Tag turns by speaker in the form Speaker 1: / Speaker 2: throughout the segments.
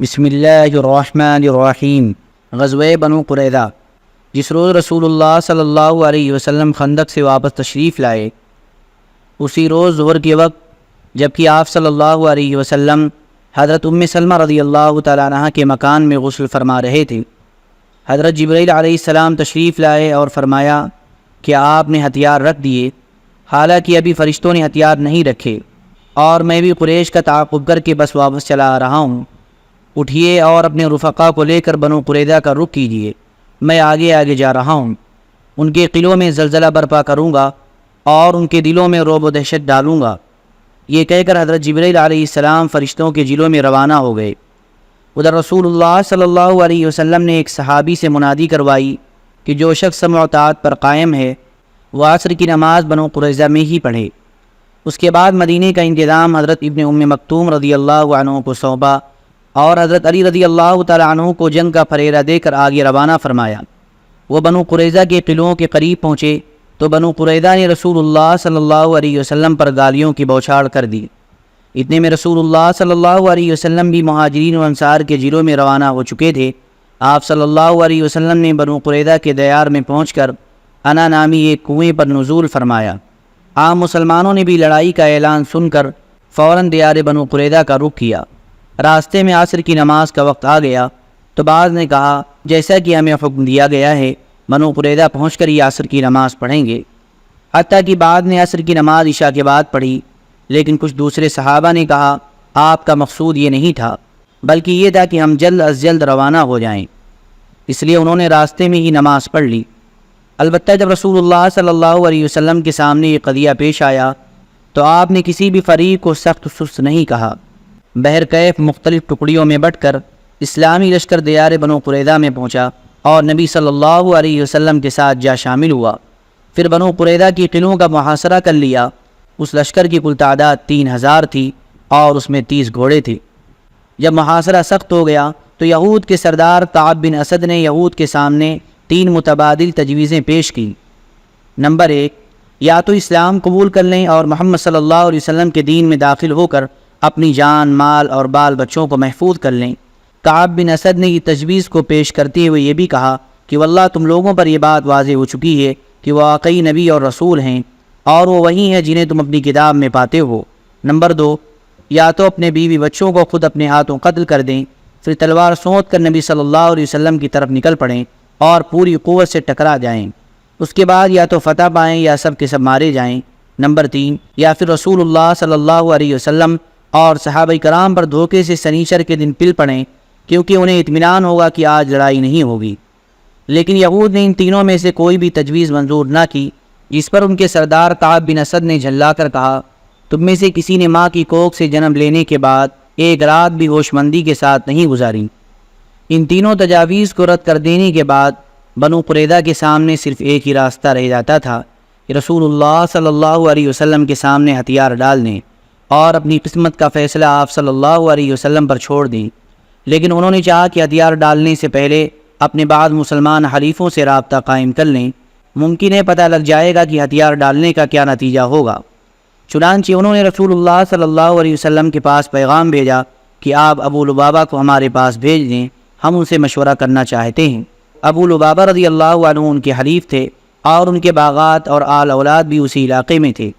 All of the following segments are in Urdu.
Speaker 1: بسم اللہ الرحمن الرحیم۔ غزوہ بنو قریظہ۔ جس روز رسول اللہ صلی اللہ علیہ وسلم خندق سے واپس تشریف لائے، اسی روز ظہر کے وقت جبکہ آپ صلی اللہ علیہ وسلم حضرت ام سلمہ رضی اللہ تعالیٰ عنہ کے مکان میں غسل فرما رہے تھے، حضرت جبرائیل علیہ السلام تشریف لائے اور فرمایا کہ آپ نے ہتھیار رکھ دیے، حالانکہ ابھی فرشتوں نے ہتھیار نہیں رکھے اور میں بھی قریش کا تعاقب کر کے بس واپس چلا آ رہا ہوں۔ اٹھیے اور اپنے رفقا کو لے کر بنو قریظہ کا رخ کیجیے، میں آگے آگے جا رہا ہوں، ان کے قلعوں میں زلزلہ برپا کروں گا اور ان کے دلوں میں رعب و دہشت ڈالوں گا۔ یہ کہہ کر حضرت جبرائیل علیہ السلام فرشتوں کے ضلعوں میں روانہ ہو گئے۔ ادھر رسول اللہ صلی اللہ علیہ وسلم نے ایک صحابی سے منادی کروائی کہ جو شخص معتاد پر قائم ہے وہ عصر کی نماز بنو قریظہ میں ہی پڑھے۔ اس کے بعد مدینے کا انتظام حضرت ابن ام مکتوم رضی اللہ عنہ کو سونپا اور حضرت علی رضی اللہ تعالیٰ عنہ کو جنگ کا پھریرہ دے کر آگے روانہ فرمایا۔ وہ بنو قریظہ کے قلعوں کے قریب پہنچے تو بنو قریظہ نے رسول اللہ صلی اللہ علیہ وسلم پر گالیوں کی بوچھاڑ کر دی۔ اتنے میں رسول اللہ صلی اللہ علیہ وسلم بھی مہاجرین و انصار کے ضلعوں میں روانہ ہو چکے تھے۔ آپ صلی اللہ علیہ وسلم نے بنو قریظہ کے دیار میں پہنچ کر انا نامی ایک کنویں پر نزول فرمایا۔ عام مسلمانوں نے بھی لڑائی کا اعلان سن کر فوراً دیار بنو قریظہ کا رخ کیا۔ راستے میں عصر کی نماز کا وقت آ گیا تو بعض نے کہا جیسا کہ ہمیں حکم دیا گیا ہے بنو قریظہ پہنچ کر ہی عصر کی نماز پڑھیں گے، حتیٰ کہ بعد نے عصر کی نماز عشاء کے بعد پڑھی۔ لیکن کچھ دوسرے صحابہ نے کہا آپ کا مقصود یہ نہیں تھا، بلکہ یہ تھا کہ ہم جلد از جلد روانہ ہو جائیں، اس لیے انہوں نے راستے میں ہی نماز پڑھ لی۔ البتہ جب رسول اللہ صلی اللہ علیہ وسلم کے سامنے یہ قضیہ پیش آیا تو آپ نے کسی بھی فریق کو سخت سست نہیں کہا۔ بہرکیف مختلف ٹکڑیوں میں بٹ کر اسلامی لشکر دیار بنو قریظہ میں پہنچا اور نبی صلی اللہ علیہ وسلم کے ساتھ جا شامل ہوا۔ پھر بنو قریظہ کی قلعوں کا محاصرہ کر لیا۔ اس لشکر کی کل تعداد 3000 تھی اور اس میں 30 گھوڑے تھے۔ جب محاصرہ سخت ہو گیا تو یہود کے سردار کعب بن اسد نے یہود کے سامنے 3 متبادل تجویزیں پیش کی۔ نمبر 1، یا تو اسلام قبول کر لیں اور محمد صلی اللہ علیہ وسلم کے دین میں داخل ہو کر اپنی جان، مال اور بال بچوں کو محفوظ کر لیں۔ کعب بن اسد نے یہ تجویز کو پیش کرتے ہوئے یہ بھی کہا کہ واللہ تم لوگوں پر یہ بات واضح ہو چکی ہے کہ وہ واقعی نبی اور رسول ہیں اور وہ وہی ہیں جنہیں تم اپنی کتاب میں پاتے ہو۔ نمبر 2، یا تو اپنے بیوی بچوں کو خود اپنے ہاتھوں قتل کر دیں، پھر تلوار سونت کر نبی صلی اللہ علیہ وسلم کی طرف نکل پڑیں اور پوری قوت سے ٹکرا جائیں۔ اس کے بعد یا تو فتح پائیں یا سب کے سب مارے جائیں۔ نمبر 3، یا پھر رسول اللہ صلی اللہ علیہ وسلم اور صحابہ کرام پر دھوکے سے سنیچر کے دن پل پڑیں، کیونکہ انہیں اطمینان ہوگا کہ آج لڑائی نہیں ہوگی۔ لیکن یہود نے ان تینوں میں سے کوئی بھی تجویز منظور نہ کی، جس پر ان کے سردار کعب بن اسد نے جھلا کر کہا تم میں سے کسی نے ماں کی کوکھ سے جنم لینے کے بعد ایک رات بھی ہوش مندی کے ساتھ نہیں گزاری۔ ان تینوں تجاویز کو رد کر دینے کے بعد بنو قریظہ کے سامنے صرف ایک ہی راستہ رہ جاتا تھا کہ رسول اللہ صلی اللہ علیہ وسلم کے سامنے ہتھیار ڈال دیں اور اپنی قسمت کا فیصلہ آپ صلی اللہ علیہ وسلم پر چھوڑ دیں۔ لیکن انہوں نے چاہا کہ ہتھیار ڈالنے سے پہلے اپنے بعض مسلمان حلیفوں سے رابطہ قائم کر لیں، ممکن ہے پتہ لگ جائے گا کہ ہتھیار ڈالنے کا کیا نتیجہ ہوگا۔ چنانچہ انہوں نے رسول اللہ صلی اللہ علیہ وسلم کے پاس پیغام بھیجا کہ آپ ابو لبابہ کو ہمارے پاس بھیج دیں، ہم ان سے مشورہ کرنا چاہتے ہیں۔ ابو لبابہ رضی اللہ عنہ ان کے حلیف تھے اور ان کے باغات اور آل اولاد بھی اسی علاقے میں تھے۔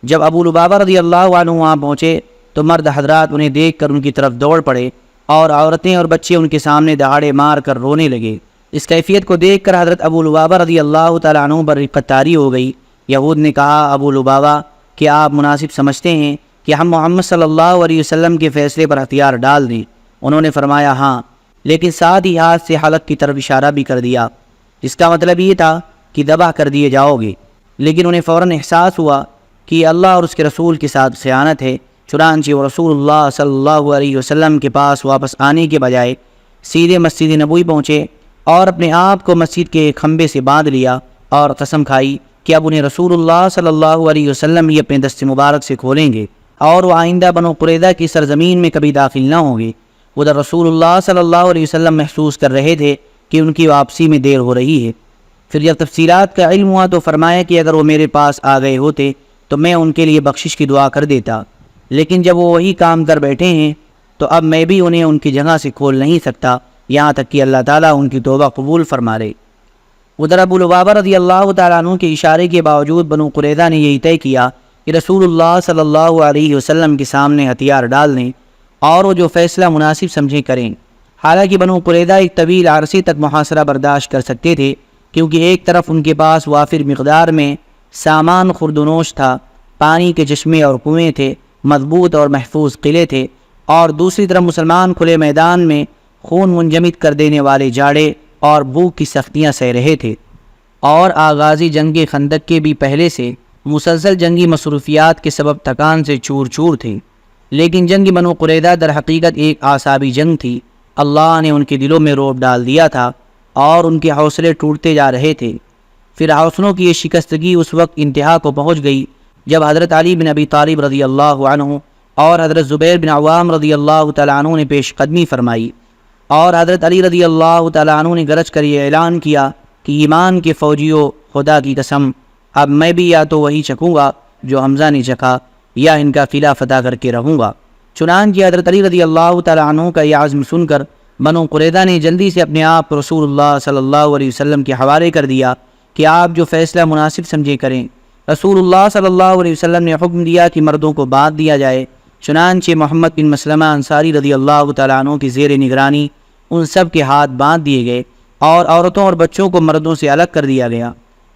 Speaker 1: جب ابو لبابہ رضی اللہ عنہ وہاں پہنچے تو مرد حضرات انہیں دیکھ کر ان کی طرف دوڑ پڑے اور عورتیں اور بچے ان کے سامنے دہاڑے مار کر رونے لگے۔ اس کیفیت کو دیکھ کر حضرت ابو لبابہ رضی اللہ تعالیٰ عنہ پر رقت طاری ہو گئی۔ یہود نے کہا ابو لبابہ کہ آپ مناسب سمجھتے ہیں کہ ہم محمد صلی اللہ علیہ وسلم کے فیصلے پر ہتھیار ڈال دیں؟ انہوں نے فرمایا ہاں، لیکن ساتھ ہی ہاتھ سے حلق کی طرف اشارہ بھی کر دیا، جس کا مطلب یہ تھا کہ ذبح کر دیے جاؤ گے۔ لیکن انہیں فوراً احساس ہوا کہ اللہ اور اس کے رسول کے ساتھ خیانت ہے، چنانچہ وہ رسول اللہ صلی اللہ علیہ وسلم کے پاس واپس آنے کے بجائے سیدھے مسجد نبوی پہنچے اور اپنے آپ کو مسجد کے ایک کھمبے سے باندھ لیا اور قسم کھائی کہ اب انہیں رسول اللہ صلی اللہ علیہ وسلم ہی اپنے دست مبارک سے کھولیں گے اور وہ آئندہ بنو قریظہ کی سرزمین میں کبھی داخل نہ ہوں گے۔ ادھر رسول اللہ صلی اللہ علیہ وسلم محسوس کر رہے تھے کہ ان کی واپسی میں دیر ہو رہی ہے۔ پھر جب تفصیلات کا علم ہوا تو فرمایا کہ اگر وہ میرے پاس آ گئے ہوتے تو میں ان کے لیے بخشش کی دعا کر دیتا، لیکن جب وہ وہی کام کر بیٹھے ہیں تو اب میں بھی انہیں ان کی جگہ سے کھول نہیں سکتا یہاں تک کہ اللہ تعالیٰ ان کی توبہ قبول فرما لے۔ ادھر ابو لبابہ رضی اللہ تعالیٰ عنہ کے اشارے کے باوجود بنو قریظہ نے یہی طے کیا کہ رسول اللہ صلی اللہ علیہ وسلم کے سامنے ہتھیار ڈال دیں اور وہ جو فیصلہ مناسب سمجھیں کریں۔ حالانکہ بنو قریظہ ایک طویل عرصے تک محاصرہ برداشت کر سکتے تھے، کیونکہ ایک طرف ان کے پاس وافر مقدار میں سامان خوردونوش تھا، پانی کے چشمے اور کنویں تھے، مضبوط اور محفوظ قلعے تھے، اور دوسری طرف مسلمان کھلے میدان میں خون منجمد کر دینے والے جاڑے اور بھوک کی سختیاں سہ رہے تھے، اور آغازی جنگ خندق کے بھی پہلے سے مسلسل جنگی مصروفیات کے سبب تھکان سے چور چور تھے۔ لیکن جنگ بنو قریظہ در حقیقت ایک اعصابی جنگ تھی۔ اللہ نے ان کے دلوں میں رعب ڈال دیا تھا اور ان کے حوصلے ٹوٹتے جا رہے تھے۔ پھر حوصلوں کی یہ شکستگی اس وقت انتہا کو پہنچ گئی جب حضرت علی بن ابی طالب رضی اللہ عنہ اور حضرت زبیر بن عوام رضی اللہ تعالیٰ عنہ نے پیش قدمی فرمائی، اور حضرت علی رضی اللہ تعالیٰ عنہ نے گرج کر یہ اعلان کیا کہ ایمان کے فوجیوں، خدا کی قسم اب میں بھی یا تو وہی چکوں گا جو حمزہ نے چکھا، یا ان کا قلعہ فتح کر کے رہوں گا۔ چنانچہ حضرت علی رضی اللہ تعالیٰ عنہ کا یہ عزم سن کر بنو قریظہ نے جلدی سے اپنے آپ کو رسول اللہ صلی اللہ علیہ وسلم کے حوالے کر دیا کہ آپ جو فیصلہ مناسب سمجھے کریں۔ رسول اللہ صلی اللہ علیہ وسلم نے حکم دیا کہ مردوں کو باندھ دیا جائے۔ چنانچہ محمد بن مسلمہ انصاری رضی اللہ تعالیٰ عنہ کی زیر نگرانی ان سب کے ہاتھ باندھ دیے گئے اور عورتوں اور بچوں کو مردوں سے الگ کر دیا گیا۔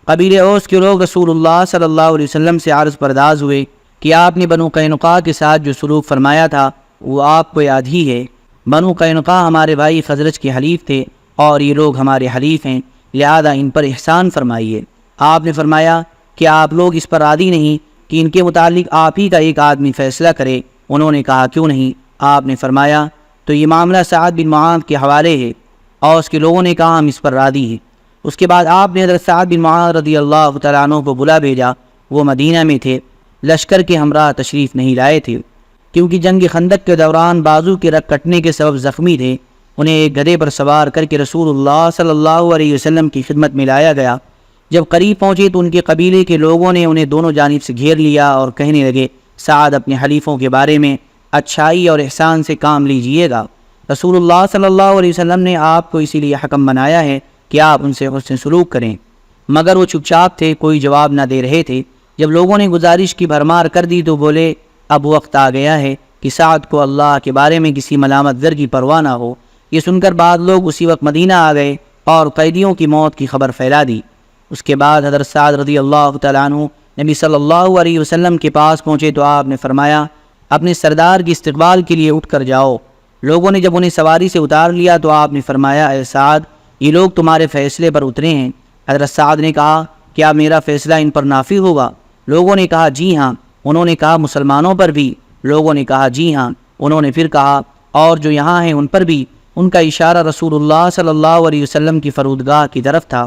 Speaker 1: قبیلہ اوس کے لوگ رسول اللہ صلی اللہ علیہ وسلم سے عرض پرداز ہوئے کہ آپ نے بنو قینقاع کے ساتھ جو سلوک فرمایا تھا وہ آپ کو یاد ہی ہے۔ بنو قینقاع ہمارے بھائی خزرج کے حلیف تھے اور یہ لوگ ہمارے حلیف ہیں، لہذا ان پر احسان فرمائیے۔ آپ نے فرمایا کہ آپ لوگ اس پر راضی نہیں کہ ان کے متعلق آپ ہی کا ایک آدمی فیصلہ کرے؟ انہوں نے کہا کیوں نہیں؟ آپ نے فرمایا تو یہ معاملہ سعد بن معاذ کے حوالے ہے، اور اس کے لوگوں نے کہا ہم اس پر راضی ہیں۔ اس کے بعد آپ نے حضرت سعد بن معاذ رضی اللہ تعالیٰ عنہ کو بلا بھیجا۔ وہ مدینہ میں تھے، لشکر کے ہمراہ تشریف نہیں لائے تھے، کیونکہ جنگ خندق کے دوران بازو کے رگ کٹنے کے سبب زخمی تھے۔ انہیں ایک گدھے پر سوار کر کے رسول اللہ صلی اللہ علیہ وسلم کی خدمت میں لایا گیا۔ جب قریب پہنچے تو ان کے قبیلے کے لوگوں نے انہیں دونوں جانب سے گھیر لیا اور کہنے لگے سعد اپنے حلیفوں کے بارے میں اچھائی اور احسان سے کام لیجئے گا۔ رسول اللہ صلی اللہ علیہ وسلم نے آپ کو اسی لیے حکم بنایا ہے کہ آپ ان سے حسن سلوک کریں، مگر وہ چپ چاپ تھے، کوئی جواب نہ دے رہے تھے۔ جب لوگوں نے گزارش کی بھرمار کر دی تو بولے اب وقت آ گیا ہے کہ سعد کو اللہ کے بارے میں کسی ملامت گر کی پرواہ نہ ہو۔ یہ سن کر بعض لوگ اسی وقت مدینہ آ گئے اور قیدیوں کی موت کی خبر پھیلا دی۔ اس کے بعد حضرت سعد رضی اللہ تعالیٰ عنہ نبی صلی اللہ علیہ وسلم کے پاس پہنچے تو آپ نے فرمایا اپنے سردار کی استقبال کے لیے اٹھ کر جاؤ۔ لوگوں نے جب انہیں سواری سے اتار لیا تو آپ نے فرمایا اے سعد، یہ لوگ تمہارے فیصلے پر اترے ہیں۔ حضرت سعد نے کہا کیا میرا فیصلہ ان پر نافذ ہوگا؟ لوگوں نے کہا جی ہاں۔ انہوں نے کہا مسلمانوں پر بھی؟ لوگوں نے کہا جی ہاں۔ انہوں نے پھر کہا اور جو یہاں ہیں ان پر بھی؟ ان کا اشارہ رسول اللہ صلی اللہ علیہ وسلم کی فرودگاہ کی طرف تھا،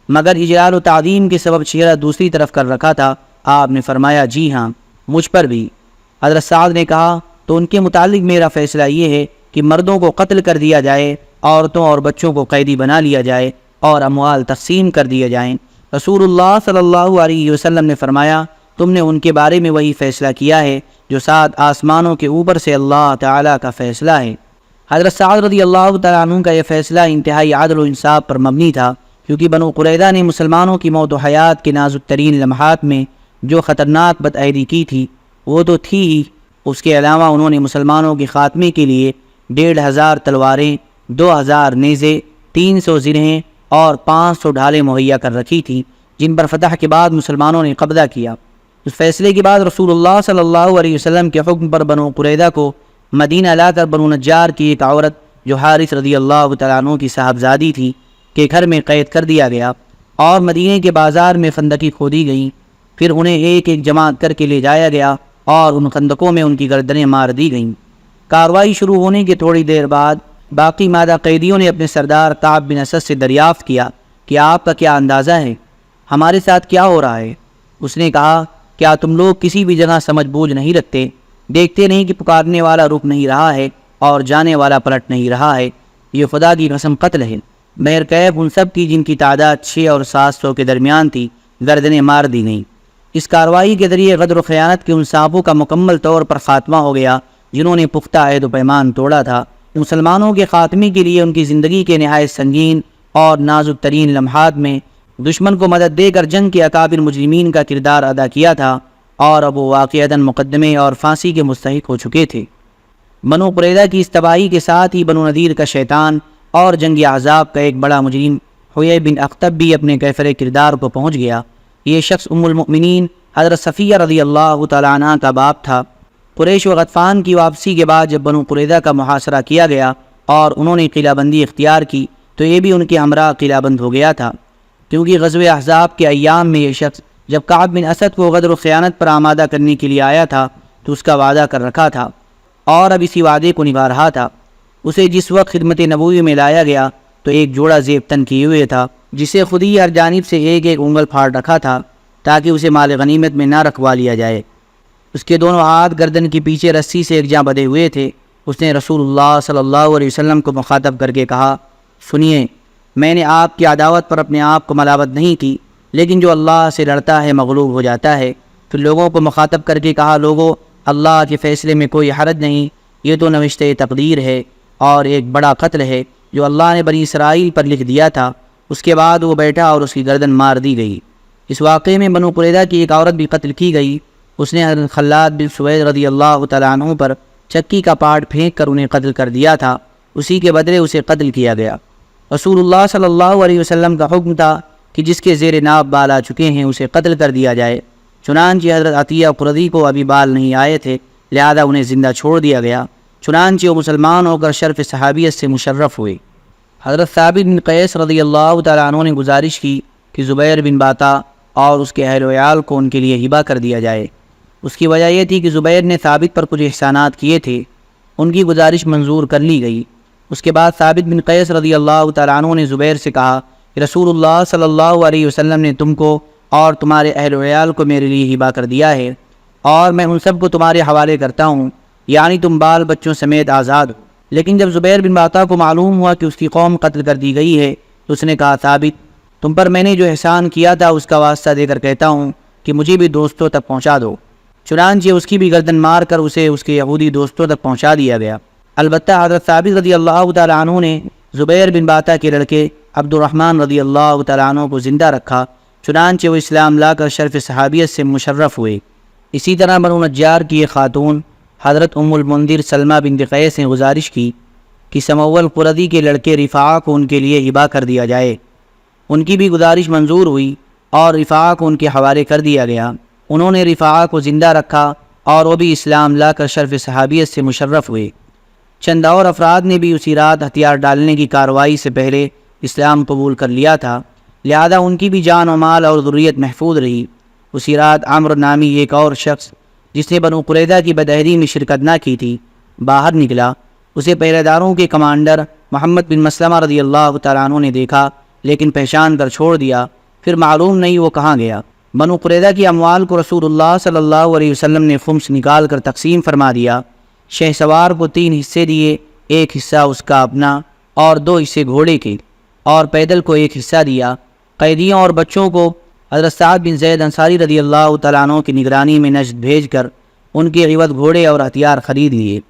Speaker 1: مگر اجلال و تعظیم کے سبب چہرہ دوسری طرف کر رکھا تھا۔ آپ نے فرمایا جی ہاں، مجھ پر بھی۔ حضرت سعد نے کہا تو ان کے متعلق میرا فیصلہ یہ ہے کہ مردوں کو قتل کر دیا جائے، عورتوں اور بچوں کو قیدی بنا لیا جائے اور اموال تقسیم کر دیے جائیں۔ رسول اللہ صلی اللہ علیہ وسلم نے فرمایا تم نے ان کے بارے میں وہی فیصلہ کیا ہے جو 7 آسمانوں کے اوپر سے اللہ تعالیٰ کا فیصلہ ہے۔ حضرت سعد رضی اللہ تعالیٰ عنہ کا یہ فیصلہ انتہائی عدل و انصاف پر مبنی تھا، کیونکہ بنو قریظہ نے مسلمانوں کی موت و حیات کے نازک ترین لمحات میں جو خطرناک بدعہدی کی تھی وہ تو تھی ہی، اس کے علاوہ انہوں نے مسلمانوں کے خاتمے کے لیے 1500 تلواریں، 2000 نیزے، 300 زرہیں اور 500 ڈھالیں مہیا کر رکھی تھیں، جن پر فتح کے بعد مسلمانوں نے قبضہ کیا۔ اس فیصلے کے بعد رسول اللہ صلی اللہ علیہ وسلم کے حکم پر بنو قریظہ کو مدینہ لا کر بنو نجار کی ایک عورت جو حارث رضی اللہ تعالیٰ عنہ کی صاحبزادی تھی کے گھر میں قید کر دیا گیا اور مدینے کے بازار میں خندقیں کھودی گئیں۔ پھر انہیں ایک ایک جماعت کر کے لے جایا گیا اور ان خندقوں میں ان کی گردنیں مار دی گئیں۔ کارروائی شروع ہونے کے تھوڑی دیر بعد باقی مادہ قیدیوں نے اپنے سردار کعب بن اسد سے دریافت کیا کہ آپ کا کیا اندازہ ہے، ہمارے ساتھ کیا ہو رہا ہے؟ اس نے کہا کیا تم لوگ کسی بھی جگہ سمجھ بوجھ نہیں رکھتے؟ دیکھتے نہیں کہ پکارنے والا رک نہیں رہا ہے اور جانے والا پلٹ نہیں رہا ہے؟ یہ خدا کی قسم قتل ہے۔ بہرکیف ان سب کی جن کی تعداد 600 اور 700 کے درمیان تھی گردنیں مار دی گئیں۔ اس کارروائی کے ذریعے غدر و خیانت کے ان صحابوں کا مکمل طور پر خاتمہ ہو گیا جنہوں نے پختہ عہد و پیمان توڑا تھا۔ مسلمانوں کے خاتمے کے لیے ان کی زندگی کے نہایت سنگین اور نازک ترین لمحات میں دشمن کو مدد دے کر جنگ کے اکابر مجرمین کا کردار ادا کیا تھا، اور اب وہ واقعتاً مقدمے اور پھانسی کے مستحق ہو چکے تھے۔ بنو قریظہ کی اس تباہی کے ساتھ ہی بنو نذیر کا شیطان اور جنگ احزاب کا ایک بڑا مجرم حوی بن اخطب بھی اپنے کیفر کردار کو پہنچ گیا۔ یہ شخص ام المؤمنین حضرت صفیہ رضی اللہ تعالیٰ عنہ کا باپ تھا۔ قریش و غطفان کی واپسی کے بعد جب بنو قریظہ کا محاصرہ کیا گیا اور انہوں نے قلعہ بندی اختیار کی تو یہ بھی ان کے ہمراہ قلعہ بند ہو گیا تھا، کیونکہ غزوہ احزاب کے ایام میں یہ شخص جب کعب بن اسد کو غدر و خیانت پر آمادہ کرنے کے لیے آیا تھا تو اس کا وعدہ کر رکھا تھا اور اب اسی وعدے کو نبھا رہا تھا۔ اسے جس وقت خدمت نبوی میں لایا گیا تو ایک جوڑا زیب تن کیے ہوئے تھا، جسے خود ہی ہر جانب سے ایک ایک انگل پھاڑ رکھا تھا تاکہ اسے مال غنیمت میں نہ رکھوا لیا جائے۔ اس کے دونوں ہاتھ گردن کے پیچھے رسی سے یکجاں بدھے ہوئے تھے۔ اس نے رسول اللہ صلی اللہ علیہ وسلم کو مخاطب کر کے کہا، سنیے، میں نے آپ کی عداوت پر اپنے آپ کو ملامت نہیں کی، لیکن جو اللہ سے لڑتا ہے مغلوب ہو جاتا ہے۔ پھر لوگوں کو مخاطب کر کے کہا، لوگوں، اللہ کے فیصلے میں کوئی حرج نہیں، یہ تو نوشتہ تقدیر ہے اور ایک بڑا قتل ہے جو اللہ نے بنی اسرائیل پر لکھ دیا تھا۔ اس کے بعد وہ بیٹھا اور اس کی گردن مار دی گئی۔ اس واقعے میں بنو قریظہ کی ایک عورت بھی قتل کی گئی۔ اس نے حضرت خلاد بن سوید رضی اللہ تعالیٰ عنہ پر چکی کا پاٹ پھینک کر انہیں قتل کر دیا تھا، اسی کے بدلے اسے قتل کیا گیا۔ رسول اللہ صلی اللہ علیہ وسلم کا حکم تھا کہ جس کے زیر ناب بال آ چکے ہیں اسے قتل کر دیا جائے، چنانچہ حضرت عطیہ قرظی کو ابھی بال نہیں آئے تھے، لہذا انہیں زندہ چھوڑ دیا گیا، چنانچہ وہ مسلمان ہو کر شرف صحابیت سے مشرف ہوئے۔ حضرت ثابت بن قیس رضی اللہ تعالیٰ عنہ نے گزارش کی کہ زبیر بن باتا اور اس کے اہل و عیال کو ان کے لیے ہبہ کر دیا جائے۔ اس کی وجہ یہ تھی کہ زبیر نے ثابت پر کچھ احسانات کیے تھے، ان کی گزارش منظور کر لی گئی۔ اس کے بعد ثابت بن قیس رضی اللہ تعالیٰ عنہ نے زبیر سے کہا کہ رسول اللہ صلی اللہ علیہ وسلم نے تم کو اور تمہارے اہل و عیال کو میرے لیے ہبہ کر دیا ہے، اور میں ان سب کو تمہارے حوالے کرتا ہوں، یعنی تم بال بچوں سمیت آزاد ہو۔ لیکن جب زبیر بن باتا کو معلوم ہوا کہ اس کی قوم قتل کر دی گئی ہے تو اس نے کہا، ثابت، تم پر میں نے جو احسان کیا تھا اس کا واسطہ دے کر کہتا ہوں کہ مجھے بھی دوستوں تک پہنچا دو۔ چنانچہ اس کی بھی گردن مار کر اسے اس کے یہودی دوستوں تک پہنچا دیا گیا۔ البتہ حضرت ثابت رضی اللہ تعالیٰ عنہ نے زبیر بن باتا کے لڑکے عبد الرحمن رضی اللہ تعالیٰ عنہ کو زندہ رکھا، چنانچہ وہ اسلام لا کر شرف صحابیت سے مشرف ہوئے۔ اسی طرح بنو نجار کی ایک خاتون حضرت ام المنذر سلمہ بنت قیس نے گزارش کی کہ سمول قرظی کے لڑکے رفاعہ کو ان کے لیے ہبہ کر دیا جائے۔ ان کی بھی گزارش منظور ہوئی اور رفاعہ کو ان کے حوالے کر دیا گیا۔ انہوں نے رفاعہ کو زندہ رکھا اور وہ بھی اسلام لا کر شرف صحابیت سے مشرف ہوئے۔ چند اور افراد نے بھی اسی رات ہتھیار ڈالنے کی کارروائی سے پہلے اسلام قبول کر لیا تھا، لہذا ان کی بھی جان و مال اور ذریت محفوظ رہی۔ اسی رات عمرو نامی ایک اور شخص جس نے بنو قریظہ کی بدعہدی میں شرکت نہ کی تھی باہر نکلا۔ اسے پہرے داروں کے کمانڈر محمد بن مسلمہ رضی اللہ تعالیٰ عنہ نے دیکھا، لیکن پہچان کر چھوڑ دیا، پھر معلوم نہیں وہ کہاں گیا۔ بنو قریظہ کی اموال کو رسول اللہ صلی اللہ علیہ وسلم نے خمس نکال کر تقسیم فرما دیا۔ شہ سوار کو 3 حصے دیے، ایک حصہ اس کا اپنا اور 2 حصے گھوڑے کے، اور پیدل کو 1 حصہ دیا۔ قیدیوں اور بچوں کو حضرت سعد بن زید انصاری رضی اللہ تعالیٰ عنہ کی نگرانی میں نجد بھیج کر ان کے عوض گھوڑے اور ہتھیار خرید لیے۔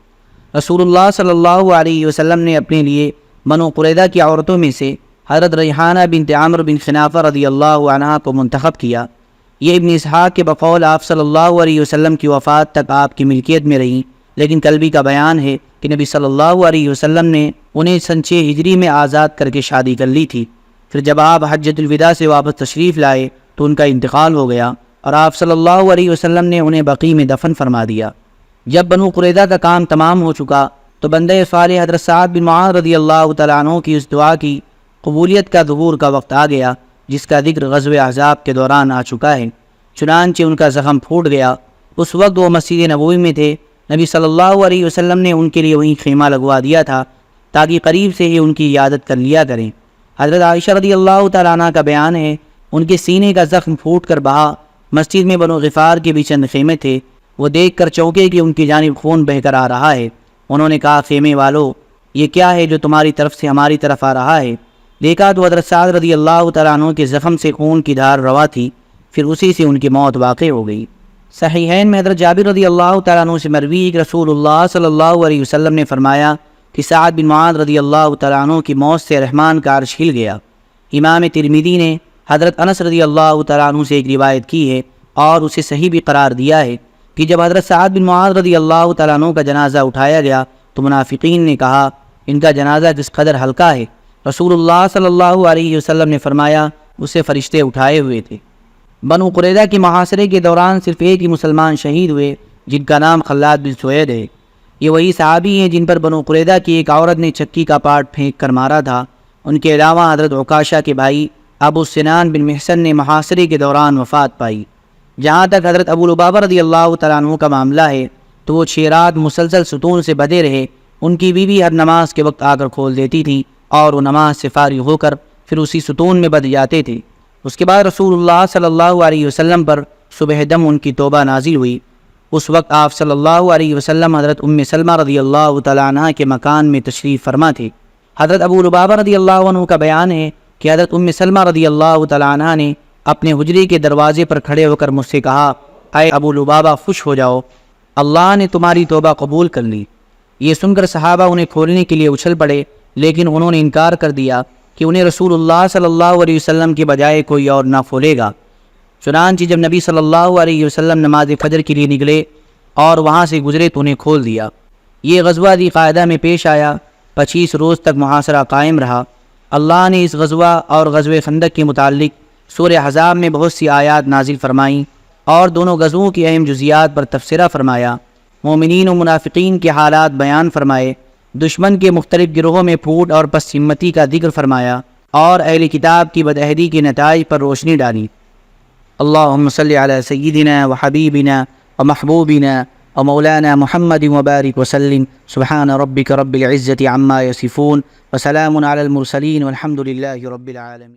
Speaker 1: رسول اللہ صلی اللہ علیہ وسلم نے اپنے لیے بنو قریظہ کی عورتوں میں سے حضرت ریحانہ بنت عمرو بن خنافہ رضی اللہ عنہا کو منتخب کیا۔ یہ ابن اسحاق کے بقول آپ صلی اللہ علیہ وسلم کی وفات تک آپ کی ملکیت میں رہیں، لیکن کلبی کا بیان ہے کہ نبی صلی اللہ علیہ وسلم نے انہیں سن 6 ہجری میں آزاد کر کے شادی کر لی تھی۔ پھر جب آپ حجۃ الوداع سے واپس تشریف لائے تو ان کا انتقال ہو گیا اور آپ صلی اللہ علیہ وسلم نے انہیں بقیع میں دفن فرما دیا۔ جب بنو قریظہ کا کام تمام ہو چکا تو بندہ صالح حضرت سعد بن معاذ رضی اللہ تعالیٰ عنہ کی اس دعا کی قبولیت کا ظہور کا وقت آ گیا جس کا ذکر غزوہ احزاب کے دوران آ چکا ہے۔ چنانچہ ان کا زخم پھوٹ گیا۔ اس وقت وہ مسجد نبوی میں تھے۔ نبی صلی اللہ علیہ وسلم نے ان کے لیے وہیں خیمہ لگوا دیا تھا تاکہ قریب سے ہی ان کی عیادت کر لیا کریں۔ حضرت عائشہ رضی اللہ تعالیٰ عنہ کا بیان ہے، ان کے سینے کا زخم پھوٹ کر بہا۔ مسجد میں بنو غفار کے بھی چند خیمے تھے، وہ دیکھ کر چونکے کہ ان کی جانب خون بہہ کر آ رہا ہے۔ انہوں نے کہا، خیمے والو، یہ کیا ہے جو تمہاری طرف سے ہماری طرف آ رہا ہے؟ دیکھا تو حضرت سعد رضی اللہ تعالیٰ عنہ کے زخم سے خون کی دھار روا تھی، پھر اسی سے ان کی موت واقع ہو گئی۔ صحیحین میں حضرت جابر رضی اللہ تعالیٰ عنہ سے مروی کہ رسول اللہ صلی اللہ علیہ وسلم نے فرمایا کہ سعد بن معاذ رضی اللہ تعالیٰ عنہ کی موت سے رحمان کا عرش ہل گیا۔ امام ترمذی نے حضرت انس رضی اللہ تعالیٰ عنہ سے ایک روایت کی ہے اور اسے صحیح بھی قرار دیا ہے کہ جب حضرت سعد بن معاذ رضی اللہ تعالیٰ عنہ کا جنازہ اٹھایا گیا تو منافقین نے کہا ان کا جنازہ کس قدر ہلکا ہے۔ رسول اللہ صلی اللہ علیہ وسلم نے فرمایا اسے فرشتے اٹھائے ہوئے تھے۔ بنو قریظہ کے محاصرے کے دوران صرف ایک ہی مسلمان شہید ہوئے جن کا نام خلاد بن سوید ہے۔ یہ وہی صحابی ہیں جن پر بنو قریظہ کی ایک عورت نے چکی کا پارٹ پھینک کر مارا تھا۔ ان کے علاوہ حضرت عکاشہ کے بھائی ابو سنان بن محسن نے محاصرے کے دوران وفات پائی۔ جہاں تک حضرت ابو لبابہ رضی اللہ تعالیٰ عنہ کا معاملہ ہے تو وہ 6 رات مسلسل ستون سے بندھے رہے۔ ان کی بیوی ہر نماز کے وقت آ کر کھول دیتی تھی اور وہ نماز سے فارغ ہو کر پھر اسی ستون میں بندھ جاتے تھے۔ اس کے بعد رسول اللہ صلی اللہ علیہ وسلم پر صبح دم ان کی توبہ نازل ہوئی۔ اس وقت آپ صلی اللہ علیہ وسلم حضرت ام سلمہ رضی اللہ تعالیٰ عنہ کے مکان میں تشریف فرما تھے۔ حضرت ابو لبابہ رضی اللہ عنہ کا بیان ہے کہ حضرت ام سلمہ رضی اللہ تعالیٰ عنہ نے اپنے حجرے کے دروازے پر کھڑے ہو کر مجھ سے کہا اے ابو لبابہ خوش ہو جاؤ، اللہ نے تمہاری توبہ قبول کر لی۔ یہ سن کر صحابہ انہیں کھولنے کے لیے اچھل پڑے، لیکن انہوں نے انکار کر دیا کہ انہیں رسول اللہ صلی اللہ علیہ وسلم کے بجائے کوئی اور نہ کھولے گا۔ چنانچہ جب نبی صلی اللہ علیہ وسلم نماز فجر کے لیے نکلے اور وہاں سے گزرے تو انہیں کھول دیا۔ یہ غزوہ ذی قعدہ میں پیش آیا، 25 روز تک محاصرہ قائم رہا۔ اللہ نے اس غزوہ اور غزوہ خندق کے متعلق سورہ احزاب میں بہت سی آیات نازل فرمائیں اور دونوں غزووں کی اہم جزیات پر تبصرہ فرمایا، مومنین و منافقین کے حالات بیان فرمائے، دشمن کے مختلف گروہوں میں پھوٹ اور پس ہمتی کا ذکر فرمایا اور اہل کتاب کی بدعہدی کے نتائج پر روشنی ڈالی۔ اللہم صلی علی سیدنا و حبیبنا و محبوبنا و مولانا محمد وبارک وسلم۔ سبحان ربک رب العزت عما یصفون وسلام علی المرسلین والحمد للہ رب العالمین۔